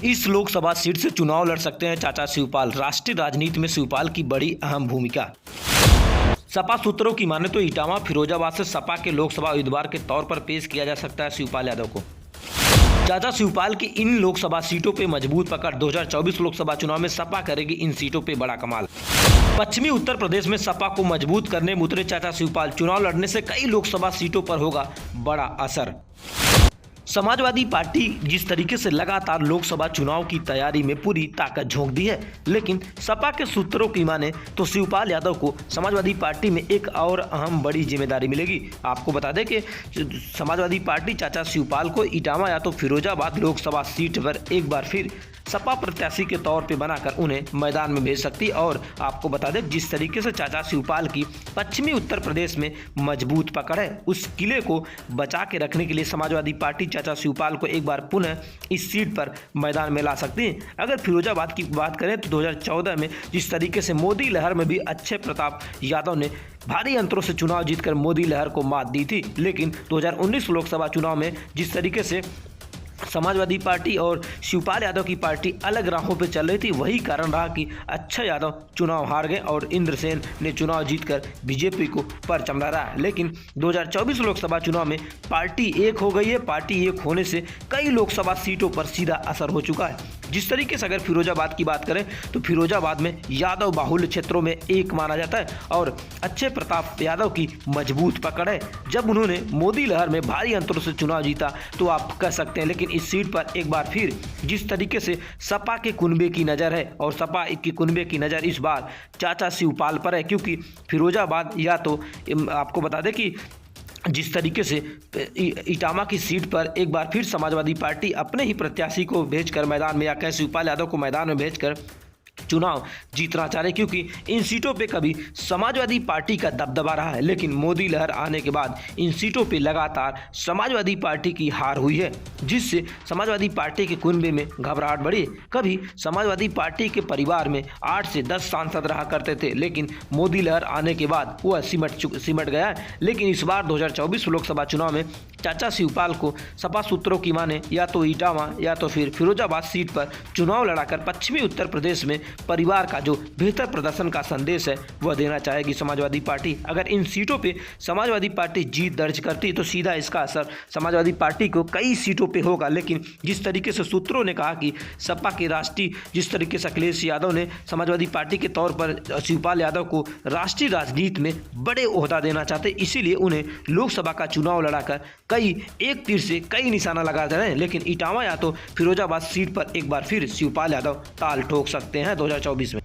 इस लोकसभा सीट से चुनाव लड़ सकते हैं चाचा शिवपाल। राष्ट्रीय राजनीति में शिवपाल की बड़ी अहम भूमिका। सपा सूत्रों की माने तो इटावा फिरोजाबाद से सपा के लोकसभा उम्मीदवार के तौर पर पेश किया जा सकता है शिवपाल यादव को। चाचा शिवपाल की इन लोकसभा सीटों पे मजबूत पकड़। 2024 लोकसभा चुनाव में सपा करेगी इन सीटों पे बड़ा कमाल। पश्चिमी उत्तर प्रदेश में सपा को मजबूत करने में उतरे चाचा शिवपाल। चुनाव लड़ने से कई लोकसभा सीटों पर होगा बड़ा असर। समाजवादी पार्टी जिस तरीके से लगातार लोकसभा चुनाव की तैयारी में पूरी ताकत झोंक दी है, लेकिन सपा के सूत्रों की माने तो शिवपाल यादव को समाजवादी पार्टी में एक और अहम बड़ी जिम्मेदारी मिलेगी। आपको बता दें कि समाजवादी पार्टी चाचा शिवपाल को इटावा या तो फिरोजाबाद लोकसभा सीट पर एक बार फिर सपा प्रत्याशी के तौर पे बनाकर उन्हें मैदान में भेज सकती है। और आपको बता दें जिस तरीके से चाचा शिवपाल की पश्चिमी उत्तर प्रदेश में मजबूत पकड़ है, उस किले को बचा के रखने के लिए समाजवादी पार्टी चाचा शिवपाल को एक बार पुनः इस सीट पर मैदान में ला सकती है। अगर फिरोजाबाद की बात करें तो 2014 में जिस तरीके से मोदी लहर में भी अक्षय प्रताप यादव ने भारी अंतरों से चुनाव जीतकर मोदी लहर को मात दी थी, लेकिन 2019 लोकसभा चुनाव में जिस तरीके से समाजवादी पार्टी और शिवपाल यादव की पार्टी अलग राहों पर चल रही थी, वही कारण रहा कि अक्षय यादव चुनाव हार गए और इंद्रसेन ने चुनाव जीतकर बीजेपी को परचम लहराया है। लेकिन 2024 लोकसभा चुनाव में पार्टी एक हो गई है। पार्टी एक होने से कई लोकसभा सीटों पर सीधा असर हो चुका है। जिस तरीके से अगर फिरोजाबाद की बात करें तो फिरोजाबाद में यादव बाहुल्य क्षेत्रों में एक माना जाता है और अक्षय प्रताप यादव की मजबूत पकड़ है। जब उन्होंने मोदी लहर में भारी अंतरों से चुनाव जीता तो आप कह सकते हैं, लेकिन इस सीट पर एक बार फिर जिस तरीके से सपा के कुनबे की नज़र है और सपा की कुनबे की नज़र इस बार चाचा शिवपाल पर है, क्योंकि फिरोजाबाद या तो आपको बता दें कि जिस तरीके से इटावा की सीट पर एक बार फिर समाजवादी पार्टी अपने ही प्रत्याशी को भेजकर मैदान में या कह शिवपाल यादव को मैदान में भेजकर चुनाव जीतना चाह रहे, क्योंकि इन सीटों पे कभी समाजवादी पार्टी का दबदबा रहा है, लेकिन मोदी लहर आने के बाद इन सीटों पे लगातार समाजवादी पार्टी की हार हुई है, जिससे समाजवादी पार्टी के कुनबे में घबराहट बढ़ी। कभी समाजवादी पार्टी के परिवार में 8 से 10 सांसद रहा करते थे, लेकिन मोदी लहर आने के बाद वह सिमट गया है। लेकिन इस बार 2024 लोकसभा चुनाव में चाचा शिवपाल को सपा सूत्रों की माने या तो इटावा या तो फिर फिरोजाबाद सीट पर चुनाव लड़ाकर पश्चिमी उत्तर प्रदेश में परिवार का जो बेहतर प्रदर्शन का संदेश है वह देना चाहेगी समाजवादी पार्टी। अगर इन सीटों पे समाजवादी पार्टी जीत दर्ज करती तो सीधा इसका असर समाजवादी पार्टी को कई सीटों पे होगा। लेकिन जिस तरीके से सूत्रों ने कहा कि सपा के राष्ट्रीय जिस तरीके से अखिलेश यादव ने समाजवादी पार्टी के तौर पर शिवपाल यादव को राष्ट्रीय राजनीति में बड़े ओहदा देना चाहते, इसीलिए उन्हें लोकसभा का चुनाव लड़ाकर कई एक तीर से कई निशाना लगा रहे हैं। लेकिन इटावा या तो फिरोजाबाद सीट पर एक बार फिर शिवपाल यादव ताल ठोक सकते हैं 2024 में।